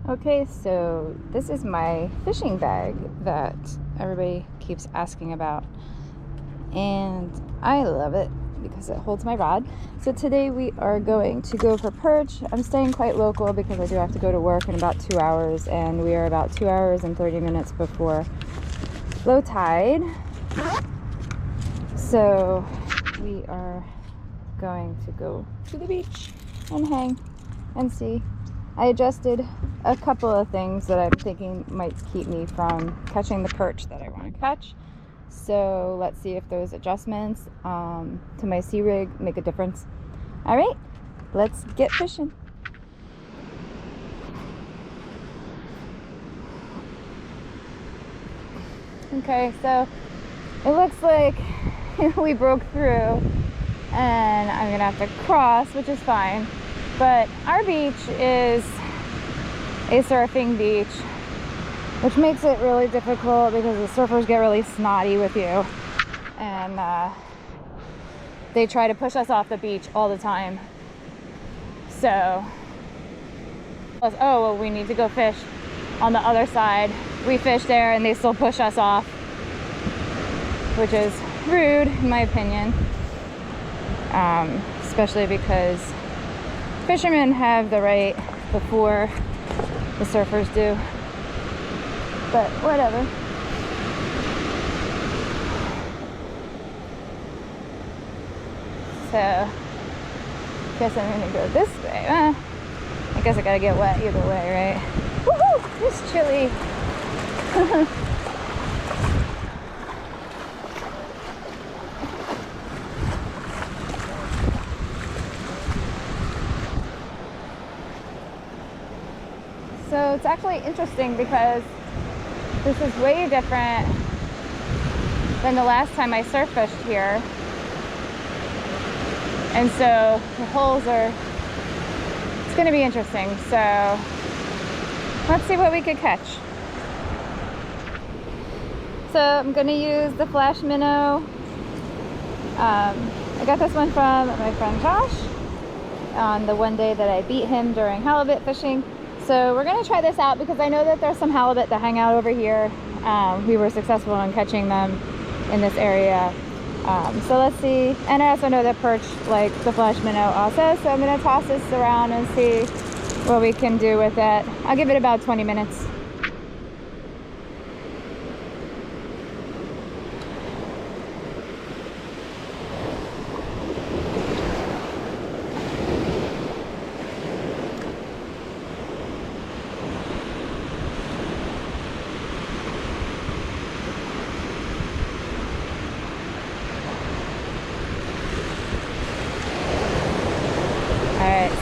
Okay, so this is my fishing bag that everybody keeps asking about, and I love it because it holds my rod. So today we are going to go for perch. I'm staying quite local because I do have to go to work in about 2 hours, and we are about 2 hours and 30 minutes before low tide. So we are going to go to the beach and hang and see. I adjusted a couple of things that I'm thinking might keep me from catching the perch that I want to catch. So let's see if those adjustments to my sea rig make a difference. All right, let's get fishing. Okay, so it looks like we broke through and I'm gonna have to cross, which is fine. But our beach is a surfing beach, which makes it really difficult because the surfers get really snotty with you, and they try to push us off the beach all the time. So, oh, well, we need to go fish on the other side. We fish there and they still push us off, which is rude in my opinion, especially because fishermen have the right before the surfers do, but whatever. So, guess I'm gonna go this way. I guess I gotta get wet either way, right? Woohoo! It's chilly. So it's actually interesting because this is way different than the last time I surf fished here. And so the holes are, it's gonna be interesting. So let's see what we could catch. So I'm gonna use the Flash Minnow. I got this one from my friend Josh on the one day that I beat him during halibut fishing. So we're gonna try this out because I know that there's some halibut that hang out over here. We were successful in catching them in this area. So let's see. And I also know that perch like the Flash Minnow also. So I'm gonna toss this around and see what we can do with it. I'll give it about 20 minutes.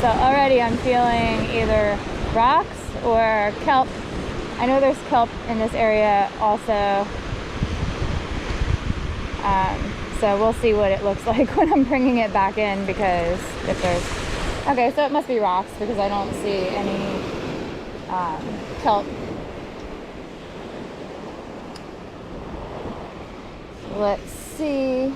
So already I'm feeling either rocks or kelp. I know there's kelp in this area also. So we'll see what it looks like when I'm bringing it back in, because if there's... Okay, so it must be rocks because I don't see any kelp. Let's see.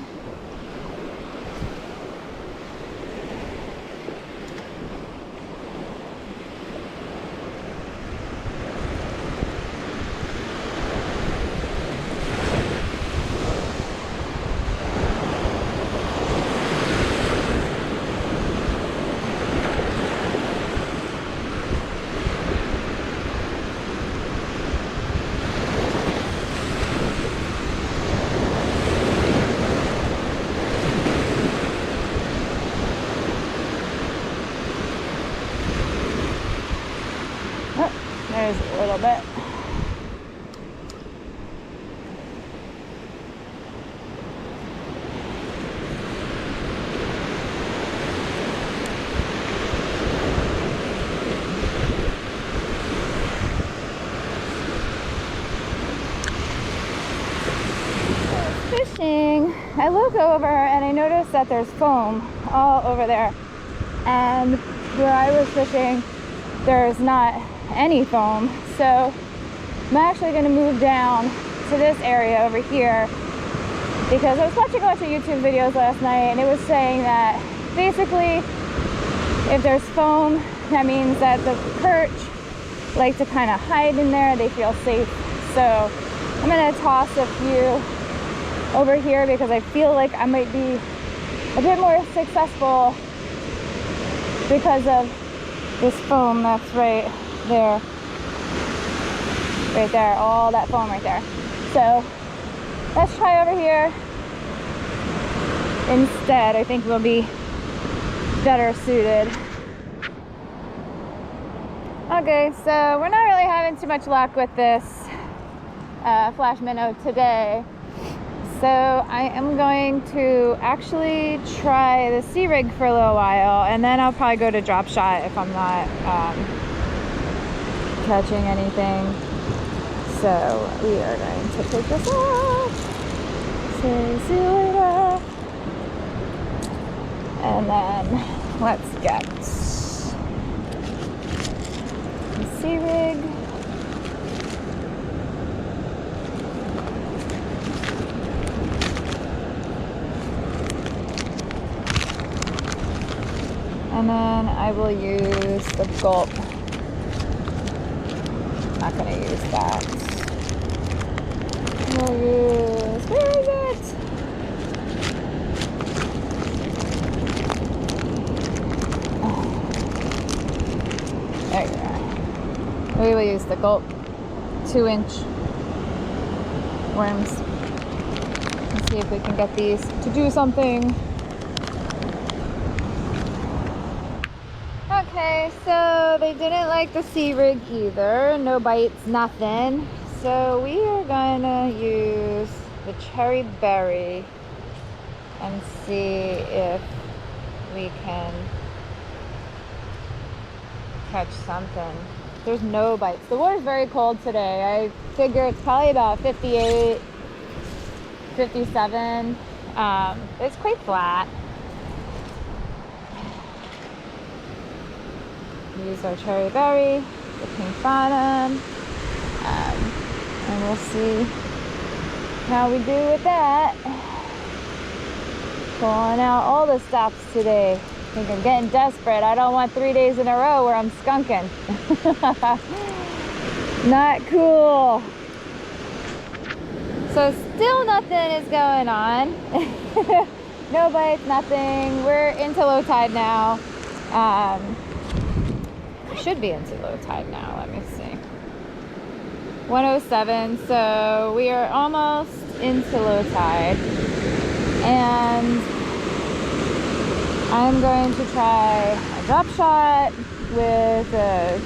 There's a little bit. Fishing. I look over and I notice that there's foam all over there. And where I was fishing, there's not any foam. So I'm actually going to move down to this area over here because I was watching a bunch of YouTube videos last night, and it was saying that basically if there's foam, that means that the perch like to kind of hide in there. They feel safe. So I'm gonna toss a few over here because I feel like I might be a bit more successful because of this foam that's right there. Right there, all that foam right there. So let's try over here instead. I think we'll be better suited. Okay, so we're not really having too much luck with this flash minnow today. So I am going to actually try the Crig for a little while, and then I'll probably go to Dropshot if I'm not catching anything. So we are going to take this off. Say see you later. And then let's get the Crig. And then I will use the gulp. I'm not going to use that. We'll use, where is it? Oh. There you are. We will use the gulp 2-inch worms. Let's see if we can get these to do something. Okay, so they didn't like the Crig either. No bites, nothing. So we are gonna use the cherry berry and see if we can catch something. There's no bites. The water's very cold today. I figure it's probably about 58, 57. It's quite flat. Use our cherry berry, the pink bottom, and we'll see how we do with that. Pulling out all the stops today. I think I'm getting desperate. I don't want 3 days in a row where I'm skunking. Not cool. So still nothing is going on. No bites, nothing. We're into low tide now. Should be into low tide now. Let me see. 107. So we are almost into low tide. And I'm going to try a Dropshot with a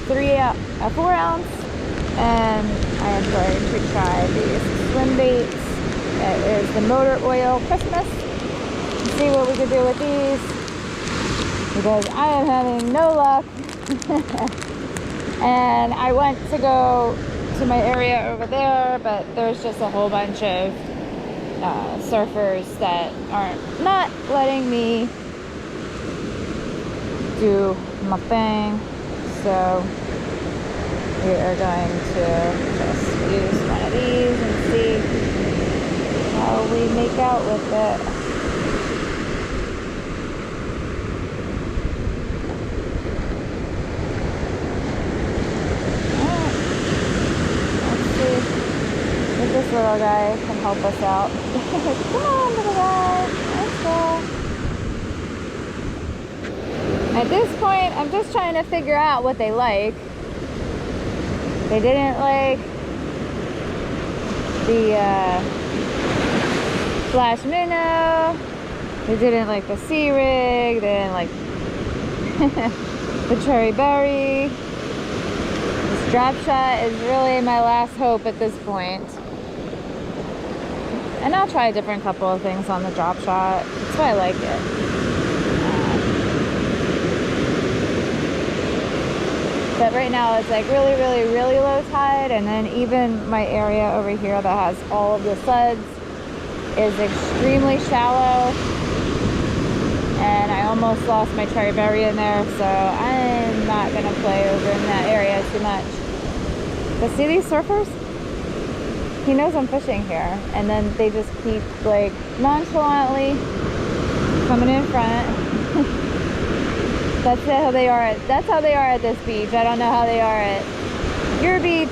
4 ounce. And I am going to try these swim baits. It is the motor oil Christmas. Let's see what we can do with these. Because I am having no luck. And I went to go to my area over there, but there's just a whole bunch of surfers that are not letting me do my thing. So we are going to just use one of these and see how we make out with it. This little guy can help us out. Come on, little guy. Let's go. At this point, I'm just trying to figure out what they like. They didn't like the flash minnow. They didn't like the Crig. They didn't like the cherry berry. This Dropshot is really my last hope at this point. And I'll try a different couple of things on the Dropshot. That's why I like it. But right now it's like really, really, really low tide. And then even my area over here that has all of the suds is extremely shallow. And I almost lost my cherry berry in there. So I'm not going to play over in that area too much. But see these surfers? He knows I'm fishing here, and then they just keep like nonchalantly coming in front. That's how they are at this beach. I don't know how they are at your beach,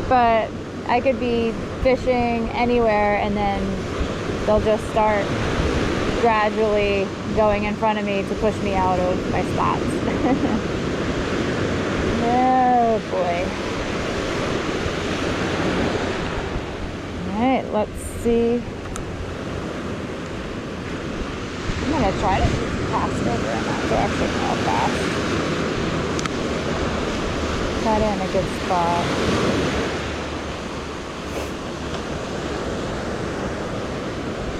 but I could be fishing anywhere and then they'll just start gradually going in front of me to push me out of my spots. Oh boy. Alright, let's see. I'm gonna try to pass over in that direction real fast. Got in a good spot.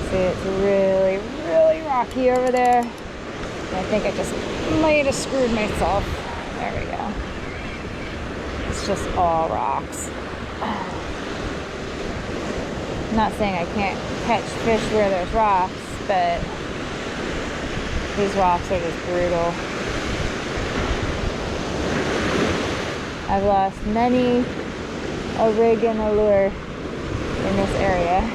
See, it's really, really rocky over there. And I think I just might have screwed myself. There we go. It's just all rocks. I'm not saying I can't catch fish where there's rocks, but these rocks are just brutal. I've lost many a rig and a lure in this area.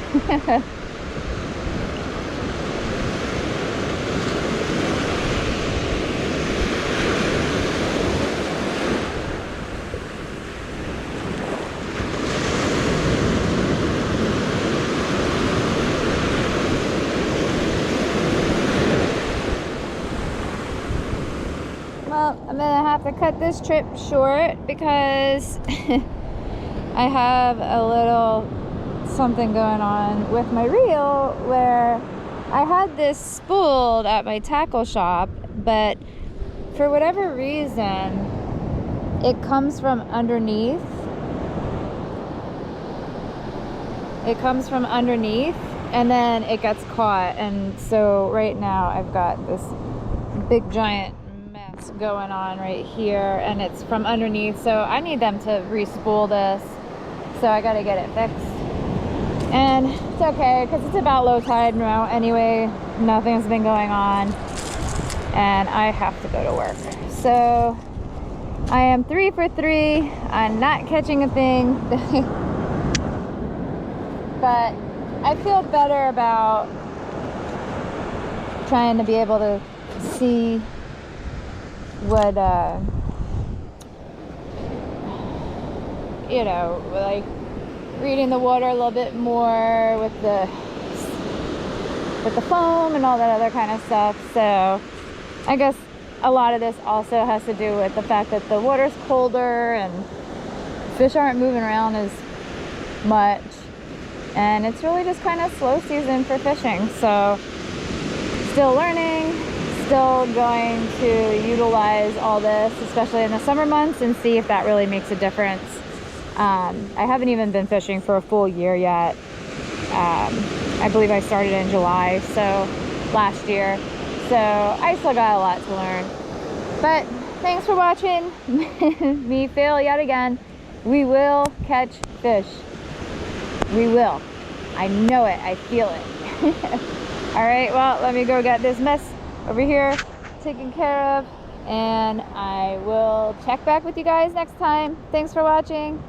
Well, I'm gonna have to cut this trip short because I have a little something going on with my reel where I had this spooled at my tackle shop, but for whatever reason it comes from underneath. It comes from underneath and then it gets caught, and so right now I've got this big giant mess going on right here and it's from underneath, so I need them to re-spool this, so I gotta get it fixed. And it's okay because it's about low tide now anyway, nothing's been going on and I have to go to work. So I am 3 for 3 on not catching a thing. But I feel better about trying to be able to see what you know, like reading the water a little bit more with the foam and all that other kind of stuff. So I guess a lot of this also has to do with the fact that the water's colder and fish aren't moving around as much, and it's really just kind of slow season for fishing. So still learning, still going to utilize all this, especially in the summer months, and see if that really makes a difference. I haven't even been fishing for a full year yet. I believe I started in July, so last year. So I still got a lot to learn. But thanks for watching me fail yet again. We will catch fish. We will. I know it. I feel it. All right, well, let me go get this mess over here taken care of, and I will check back with you guys next time. Thanks for watching.